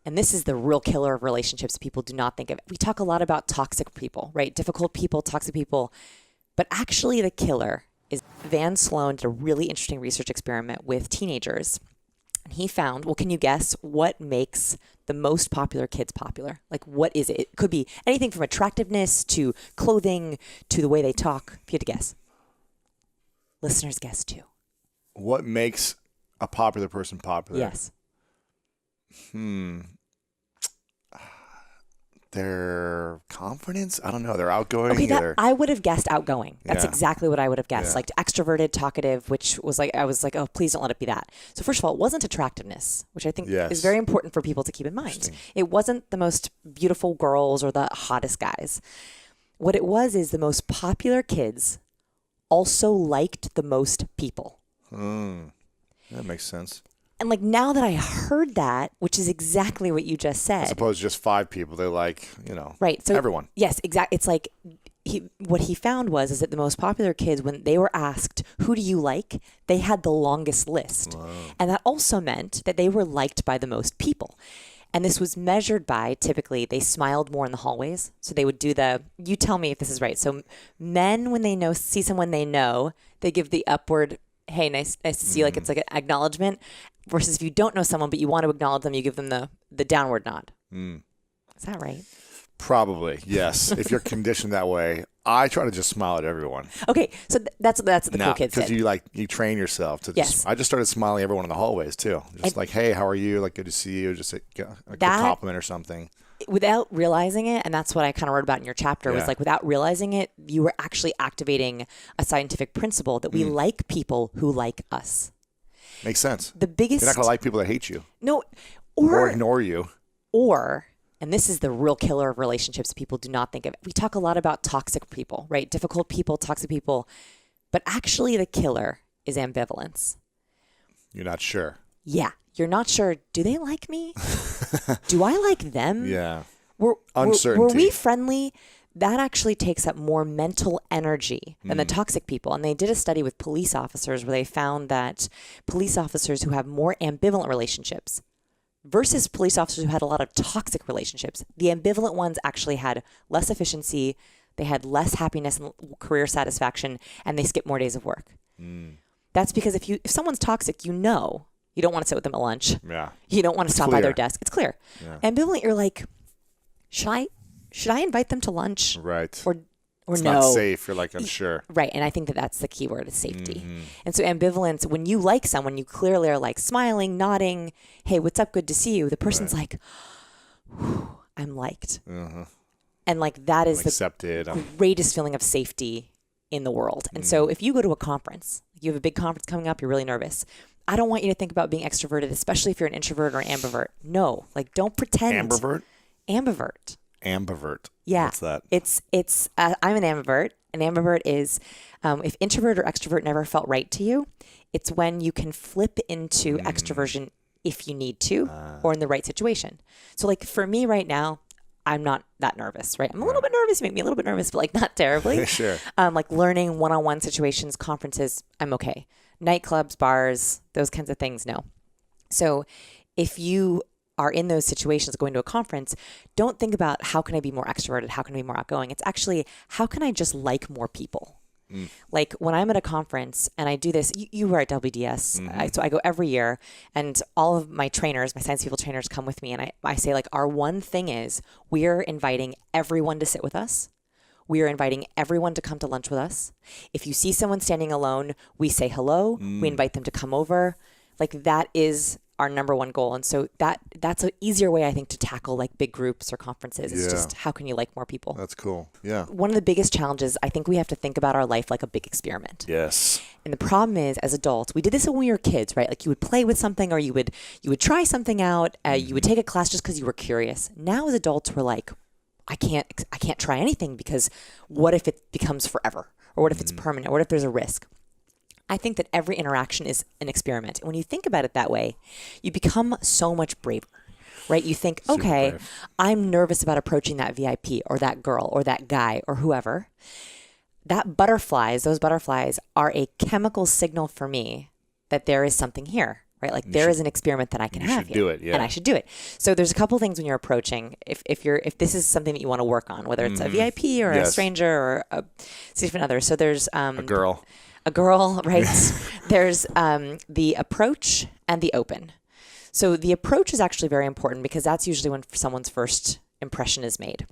And this is the real killer of relationships people do not think of. We talk a lot about toxic people, right? Difficult people, toxic people. But actually the killer is Van Sloan did a really interesting research experiment with teenagers. And he found, well, can you guess what makes the most popular kids popular? Like, what is it? It could be anything from attractiveness to clothing to the way they talk. If you had to guess. Listeners guess too. What makes a popular person popular? Yes. Their confidence? I don't know. They're outgoing. Okay, I would have guessed outgoing. That's Yeah. exactly what I would have guessed. Yeah. Like extroverted, talkative, which was like, I was like, oh, please don't let it be that. So first of all, it wasn't attractiveness, which I think Yes. is very important for people to keep in mind. It wasn't the most beautiful girls or the hottest guys. What it was is the most popular kids also liked the most people. That makes sense. And like now that I heard that, which is exactly what you just said. As opposed to just 5 people. They like, right. So everyone. Yes, exactly. It's like what he found is that the most popular kids, when they were asked, who do you like? They had the longest list. Wow. And that also meant that they were liked by the most people. And this was measured by, typically, they smiled more in the hallways. So they would do you tell me if this is right. So men, when they see someone they know, they give the upward, hey, nice to see you, like it's like an acknowledgement. Versus if you don't know someone, but you want to acknowledge them, you give them the downward nod. Is that right? Probably, yes. If you're conditioned that way, I try to just smile at everyone. Okay, so that's what the cool kids did. Because you train yourself to Yes. I just started smiling at everyone in the hallways too. Just like, hey, how are you? Like, good to see you. Just a good compliment or something. Without realizing it, and that's what I kind of wrote about in your chapter, was Yeah. like without realizing it, you were actually activating a scientific principle that we like people who like us. Makes sense. The biggest... You're not going to like people that hate you. No, Or ignore you. Or, and this is the real killer of relationships people do not think of. We talk a lot about toxic people, right? Difficult people, toxic people. But actually the killer is ambivalence. You're not sure. Yeah. You're not sure. Do they like me? Do I like them? Yeah. Uncertainty. Were we friendly? That actually takes up more mental energy than the toxic people. And they did a study with police officers where they found that police officers who have more ambivalent relationships versus police officers who had a lot of toxic relationships, the ambivalent ones actually had less efficiency, they had less happiness and career satisfaction, and they skipped more days of work. That's because if someone's toxic, you don't want to sit with them at lunch. Yeah. You don't want to stop by their desk. It's clear. Yeah. Ambivalent, you're like, should I invite them to lunch? Right. Or it's no. not safe. You're like, unsure. Right. And I think that's the key word is safety. And so ambivalence, when you like someone, you clearly are like smiling, nodding, hey, what's up? Good to see you. The person's like, I'm liked. And like that is accepted. the greatest feeling of safety in the world. And so if you go to a conference, you have a big conference coming up, you're really nervous. I don't want you to think about being extroverted, especially if you're an introvert or an ambivert. No, like don't pretend. Ambivert? Ambivert. Ambivert. Yeah. What's that? It's I'm an ambivert. An ambivert is if introvert or extrovert never felt right to you, it's when you can flip into extroversion if you need to or in the right situation. So like for me right now, I'm not that nervous, right? I'm a little bit nervous. You make me a little bit nervous, but like not terribly. Sure. Like learning one-on-one situations, conferences, I'm okay. Nightclubs, bars, those kinds of things, no. So if you are in those situations going to a conference, don't think about how can I be more extroverted? How can I be more outgoing? It's actually, how can I just like more people? Like when I'm at a conference and I do this, you were at WDS, so I go every year and all of my trainers, my science people trainers come with me and I say like, our one thing is we're inviting everyone to sit with us. We are inviting everyone to come to lunch with us. If you see someone standing alone, we say hello. We invite them to come over. Like that is our number one goal. And so that's an easier way, I think, to tackle like big groups or conferences. It's just how can you like more people? That's cool. Yeah. One of the biggest challenges, I think we have to think about our life like a big experiment. Yes. And the problem is, as adults, we did this when we were kids, right? Like you would play with something or you would try something out. You would take a class just because you were curious. Now as adults, we're like, I can't try anything because what if it becomes forever? Or what if it's permanent? Or what if there's a risk? I think that every interaction is an experiment. And when you think about it that way, you become so much braver, right? You think, okay, brave. I'm nervous about approaching that VIP or that girl or that guy or whoever. Those butterflies are a chemical signal for me that there is something here. right? Like there is an experiment that I can have here, do it, yeah. and I should do it. So there's a couple things when you're approaching, if this is something that you want to work on, whether it's a VIP or a stranger or a significant other. So there's a girl, right? There's the approach and the open. So the approach is actually very important because that's usually when someone's first impression is made.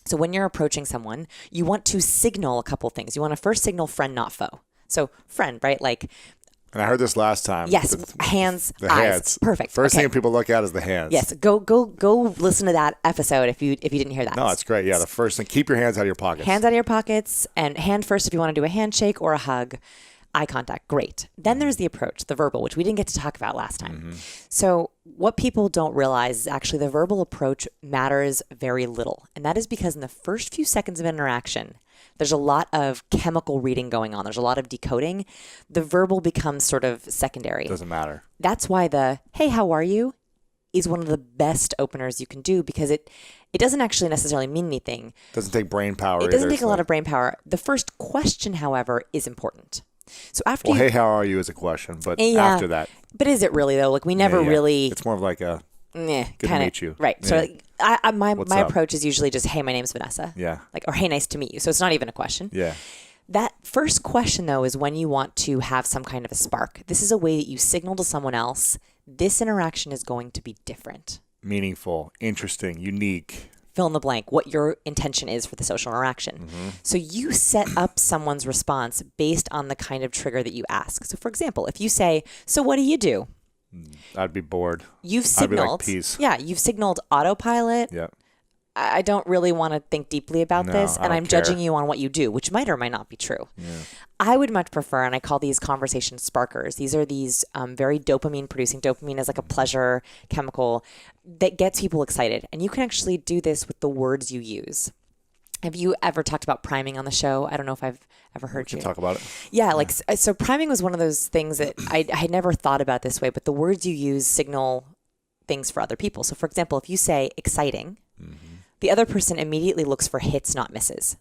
So when you're approaching someone, you want to signal a couple things. You want to first signal friend, not foe. So friend, right? Like, and I heard this last time. Yes, hands, the eyes. Hands. Perfect. First thing people look at is the hands. Yes, go listen to that episode if you didn't hear that. No, it's great. Yeah, the first thing, keep your hands out of your pockets. Hands out of your pockets, and hand first if you want to do a handshake or a hug. Eye contact, great. Then there's the approach, the verbal, which we didn't get to talk about last time. So what people don't realize is actually the verbal approach matters very little. And that is because in the first few seconds of interaction, there's a lot of chemical reading going on. There's a lot of decoding. The verbal becomes sort of secondary. Doesn't matter. That's why the, hey, how are you, is one of the best openers you can do because it doesn't actually necessarily mean anything. Doesn't take brain power. It doesn't take a lot of brain power. The first question, however, is important. So after hey, how are you is a question, but after that. But is it really though? Like we never really. It's more of like a good to meet you. Right. Yeah. So like, my approach is usually just, hey, my name's Vanessa. Yeah. Like, or hey, nice to meet you. So it's not even a question. Yeah. That first question though is when you want to have some kind of a spark. This is a way that you signal to someone else, this interaction is going to be different. Meaningful, interesting, unique. Fill in the blank, what your intention is for the social interaction. So you set up someone's response based on the kind of trigger that you ask. So for example, if you say, so what do you do? I'd be bored. You've signaled, I'd be like, peace. Yeah, you've signaled autopilot. Yeah. I don't really want to think deeply about this, and I'm judging you on what you do, which might or might not be true. Yeah. I would much prefer, and I call these conversation sparkers. These are these very dopamine producing. Dopamine is like a pleasure chemical that gets people excited. And you can actually do this with the words you use. Have you ever talked about priming on the show? I don't know if I've ever heard you. Talk about it. Yeah, like, so priming was one of those things that I had never thought about this way, but the words you use signal things for other people. So for example, if you say exciting, the other person immediately looks for hits, not misses.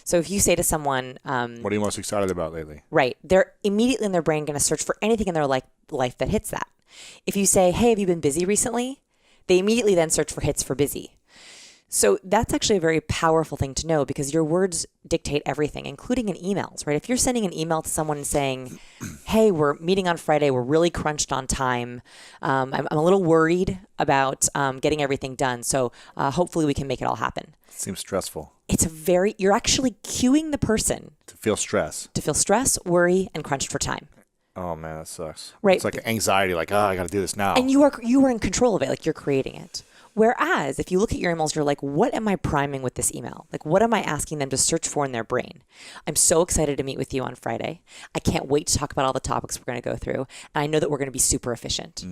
So if you say to someone, what are you most excited about lately? Right. They're immediately in their brain going to search for anything in their life that hits that. If you say, hey, have you been busy recently? They immediately then search for hits for busy. So that's actually a very powerful thing to know because your words dictate everything, including in emails, right? If you're sending an email to someone saying, hey, we're meeting on Friday, we're really crunched on time, I'm a little worried about getting everything done, so hopefully we can make it all happen. It seems stressful. You're actually cueing the person. To feel stress, worry, and crunched for time. Oh man, that sucks. Right. It's like anxiety, like, I got to do this now. And you are in control of it, like you're creating it. Whereas if you look at your emails, you're like, what am I priming with this email? Like, what am I asking them to search for in their brain? I'm so excited to meet with you on Friday. I can't wait to talk about all the topics we're going to go through. And I know that we're going to be super efficient.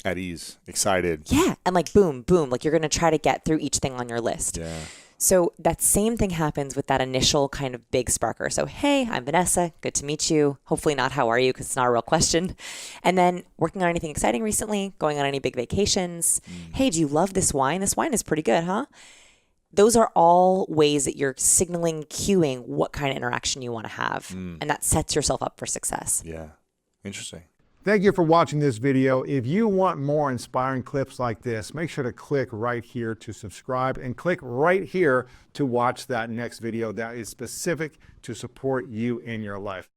At ease, excited. Yeah. And like, boom, boom. Like you're going to try to get through each thing on your list. Yeah. So that same thing happens with that initial kind of big sparker. So, hey, I'm Vanessa. Good to meet you. Hopefully not how are you because it's not a real question. And then working on anything exciting recently, going on any big vacations. Hey, do you love this wine? This wine is pretty good, huh? Those are all ways that you're signaling, cueing what kind of interaction you want to have. And that sets yourself up for success. Yeah. Interesting. Thank you for watching this video. If you want more inspiring clips like this, make sure to click right here to subscribe and click right here to watch that next video that is specific to support you in your life.